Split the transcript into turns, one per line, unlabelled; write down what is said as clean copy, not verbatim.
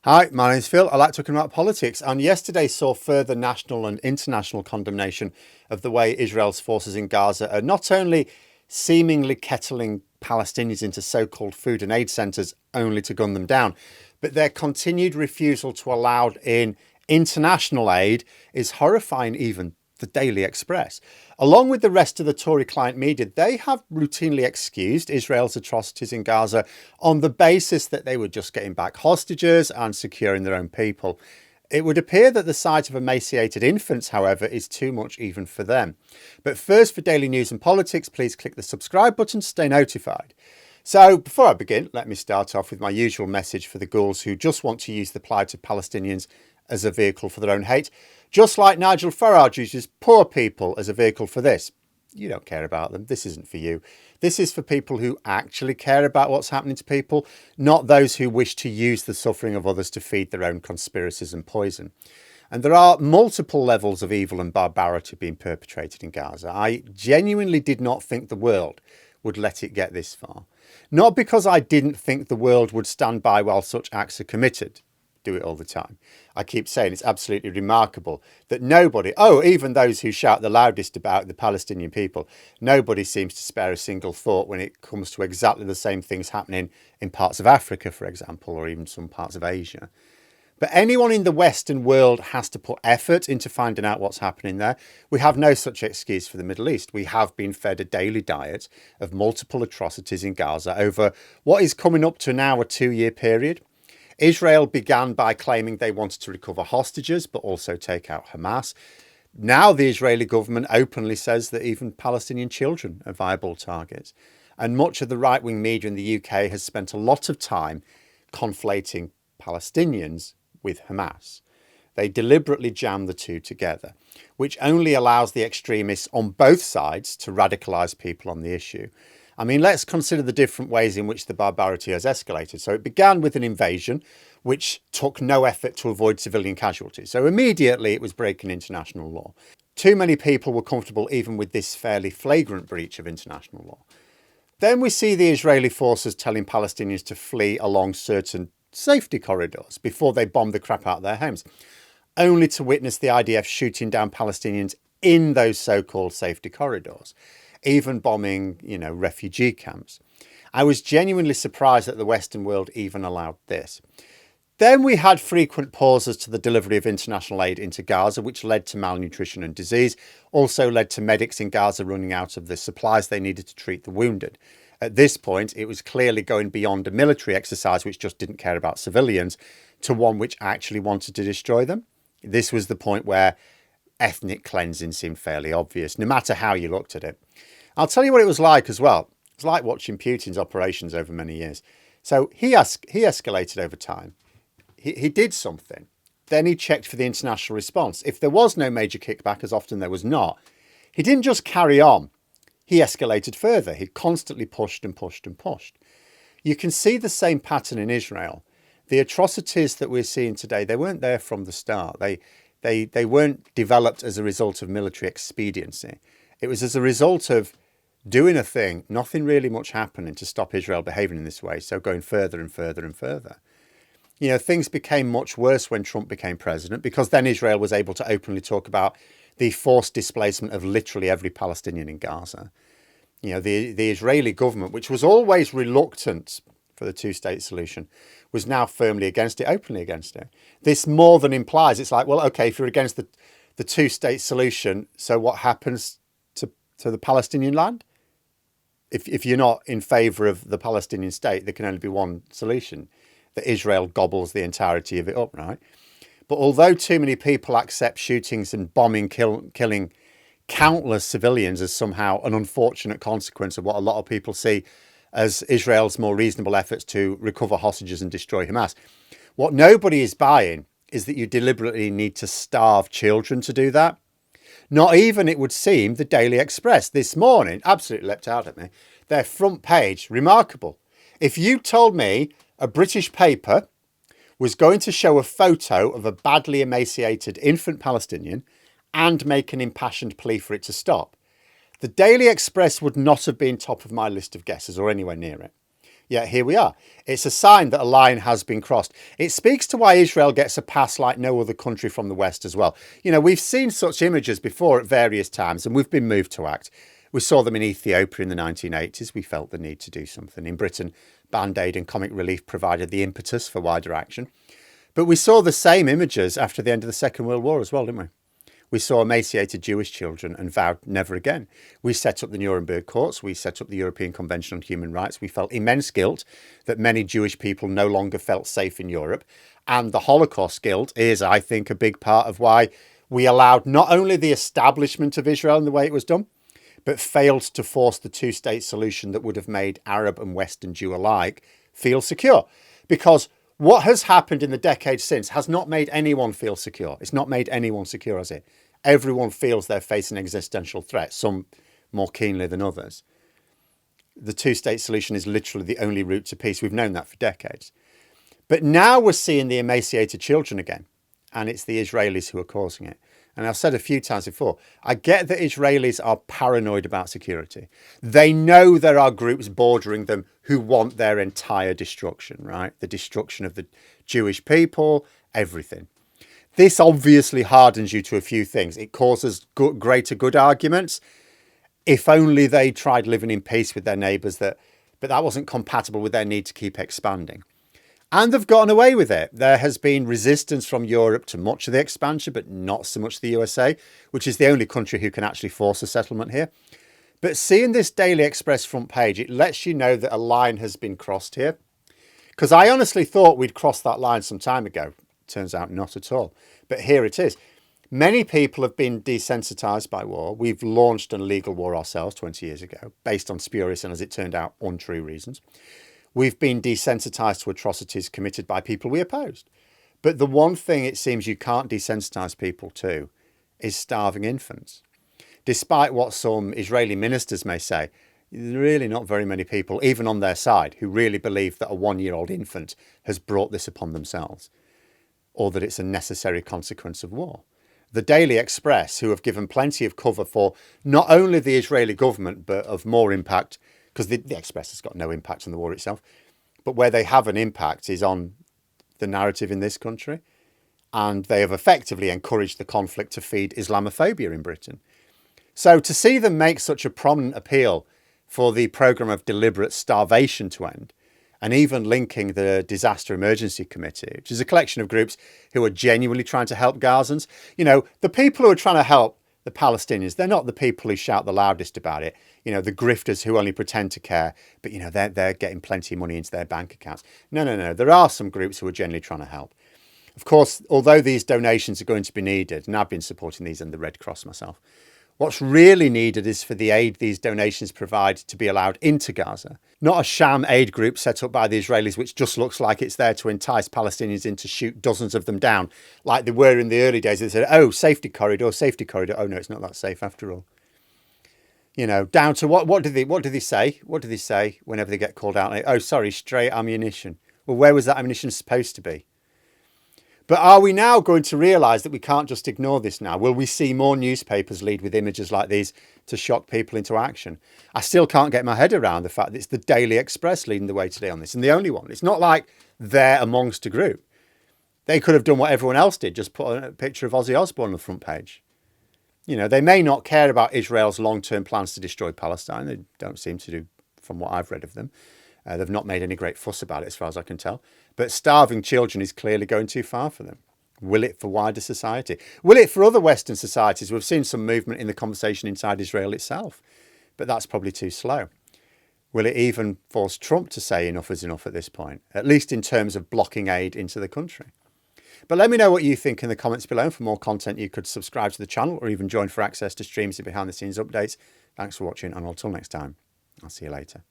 Hi, my name's Phil. I like talking about politics, and yesterday saw further national and international condemnation of the way Israel's forces in Gaza are not only seemingly kettling Palestinians into so-called food and aid centres only to gun them down, but their continued refusal to allow in international aid is horrifying even the Daily Express. Along with the rest of the Tory client media, they have routinely excused Israel's atrocities in Gaza on the basis that they were just getting back hostages and securing their own people. It would appear that the sight of emaciated infants, however, is too much even for them. But first, for daily news and politics, please click the subscribe button to stay notified. So before I begin, let me start off with my usual message for the ghouls who just want to use the plight of Palestinians as a vehicle for their own hate. Just like Nigel Farage uses poor people as a vehicle for this. You don't care about them. This isn't for you. This is for people who actually care about what's happening to people, not those who wish to use the suffering of others to feed their own conspiracies and poison. And there are multiple levels of evil and barbarity being perpetrated in Gaza. I genuinely did not think the world would let it get this far. Not because I didn't think the world would stand by while such acts are committed. Do it all the time. I keep saying it's absolutely remarkable that nobody, even those who shout the loudest about the Palestinian people, nobody seems to spare a single thought when it comes to exactly the same things happening in parts of Africa, for example, or even some parts of Asia. But anyone in the Western world has to put effort into finding out what's happening there. We have no such excuse for the Middle East. We have been fed a daily diet of multiple atrocities in Gaza over what is coming up to now a 2-year period. Israel began by claiming they wanted to recover hostages, but also take out Hamas. Now the Israeli government openly says that even Palestinian children are viable targets. And much of the right-wing media in the UK has spent a lot of time conflating Palestinians with Hamas. They deliberately jam the two together, which only allows the extremists on both sides to radicalise people on the issue. I mean, let's consider the different ways in which the barbarity has escalated. So it began with an invasion, which took no effort to avoid civilian casualties. So immediately it was breaking international law. Too many people were comfortable even with this fairly flagrant breach of international law. Then we see the Israeli forces telling Palestinians to flee along certain safety corridors before they bomb the crap out of their homes, only to witness the IDF shooting down Palestinians in those so-called safety corridors, even bombing, refugee camps. I was genuinely surprised that the Western world even allowed this. Then we had frequent pauses to the delivery of international aid into Gaza, which led to malnutrition and disease, also led to medics in Gaza running out of the supplies they needed to treat the wounded. At this point, it was clearly going beyond a military exercise which just didn't care about civilians to one which actually wanted to destroy them. This was the point where ethnic cleansing seemed fairly obvious, no matter how you looked at it. I'll tell you what it was like as well. It was like watching Putin's operations over many years. So he escalated over time. He did something. Then he checked for the international response. If there was no major kickback, as often there was not, he didn't just carry on. He escalated further. He constantly pushed and pushed and pushed. You can see the same pattern in Israel. The atrocities that we're seeing today, they weren't there from the start. They weren't developed as a result of military expediency. It was as a result of doing a thing, nothing really much happening to stop Israel behaving in this way. So going further and further and further. Things became much worse when Trump became president, because then Israel was able to openly talk about the forced displacement of literally every Palestinian in Gaza. The Israeli government, which was always reluctant for the two-state solution, was now firmly against it, openly against it. This more than implies, it's like, well, okay, if you're against the two-state solution, so what happens to the Palestinian land? If you're not in favour of the Palestinian state, there can only be one solution, that Israel gobbles the entirety of it up, right? But although too many people accept shootings and bombing, killing countless civilians as somehow an unfortunate consequence of what a lot of people see as Israel's more reasonable efforts to recover hostages and destroy Hamas, what nobody is buying is that you deliberately need to starve children to do that. Not even, it would seem, the Daily Express this morning absolutely leapt out at me. Their front page, remarkable. If you told me a British paper was going to show a photo of a badly emaciated infant Palestinian and make an impassioned plea for it to stop, the Daily Express would not have been top of my list of guesses or anywhere near it. Yet here we are. It's a sign that a line has been crossed. It speaks to why Israel gets a pass like no other country from the West as well. We've seen such images before at various times, and we've been moved to act. We saw them in Ethiopia in the 1980s. We felt the need to do something. In Britain, Band-Aid and comic relief provided the impetus for wider action. But we saw the same images after the end of the Second World War as well, didn't we? We saw emaciated Jewish children and vowed never again. We set up the Nuremberg courts. We set up the European Convention on Human Rights. We felt immense guilt that many Jewish people no longer felt safe in Europe. And the Holocaust guilt is, I think, a big part of why we allowed not only the establishment of Israel in the way it was done, but failed to force the two-state solution that would have made Arab and Western Jew alike feel secure. Because what has happened in the decades since has not made anyone feel secure. It's not made anyone secure, has it? Everyone feels they're facing existential threat, some more keenly than others. The two-state solution is literally the only route to peace. We've known that for decades. But now we're seeing the emaciated children again, and it's the Israelis who are causing it. And I've said a few times before, I get that Israelis are paranoid about security. They know there are groups bordering them who want their entire destruction, right? The destruction of the Jewish people, everything. This obviously hardens you to a few things. It causes greater good arguments. If only they tried living in peace with their neighbours, but that wasn't compatible with their need to keep expanding. And they've gotten away with it. There has been resistance from Europe to much of the expansion, but not so much the USA, which is the only country who can actually force a settlement here. But seeing this Daily Express front page, it lets you know that a line has been crossed here. Because I honestly thought we'd crossed that line some time ago. Turns out not at all. But here it is. Many people have been desensitised by war. We've launched an illegal war ourselves 20 years ago, based on spurious and, as it turned out, untrue reasons. We've been desensitised to atrocities committed by people we opposed. But the one thing it seems you can't desensitise people to is starving infants. Despite what some Israeli ministers may say, there are really not very many people, even on their side, who really believe that a one-year-old infant has brought this upon themselves, or that it's a necessary consequence of war. The Daily Express, who have given plenty of cover for not only the Israeli government, but of more impact, because the Express has got no impact on the war itself, but where they have an impact is on the narrative in this country. And they have effectively encouraged the conflict to feed Islamophobia in Britain. So to see them make such a prominent appeal for the programme of deliberate starvation to end, and even linking the Disaster Emergency Committee, which is a collection of groups who are genuinely trying to help Gazans. The people who are trying to help the Palestinians, they're not the people who shout the loudest about it. The grifters who only pretend to care, but, they're getting plenty of money into their bank accounts. No. There are some groups who are genuinely trying to help. Of course, although these donations are going to be needed, and I've been supporting these and the Red Cross myself, what's really needed is for the aid these donations provide to be allowed into Gaza. Not a sham aid group set up by the Israelis, which just looks like it's there to entice Palestinians in to shoot dozens of them down, like they were in the early days. They said, oh, safety corridor. Oh, no, it's not that safe after all. Down to what do they say? What do they say whenever they get called out? Like, oh, sorry, stray ammunition. Well, where was that ammunition supposed to be? But are we now going to realise that we can't just ignore this now? Will we see more newspapers lead with images like these to shock people into action? I still can't get my head around the fact that it's the Daily Express leading the way today on this, and the only one. It's not like they're amongst a group. They could have done what everyone else did, just put a picture of Ozzy Osbourne on the front page. They may not care about Israel's long-term plans to destroy Palestine. They don't seem to do, from what I've read of them. They've not made any great fuss about it, as far as I can tell. But starving children is clearly going too far for them. Will it for wider society? Will it for other Western societies? We've seen some movement in the conversation inside Israel itself, but that's probably too slow. Will it even force Trump to say enough is enough at this point, at least in terms of blocking aid into the country? But let me know what you think in the comments below. For more content, you could subscribe to the channel or even join for access to streams and behind-the-scenes updates. Thanks for watching, and until next time, I'll see you later.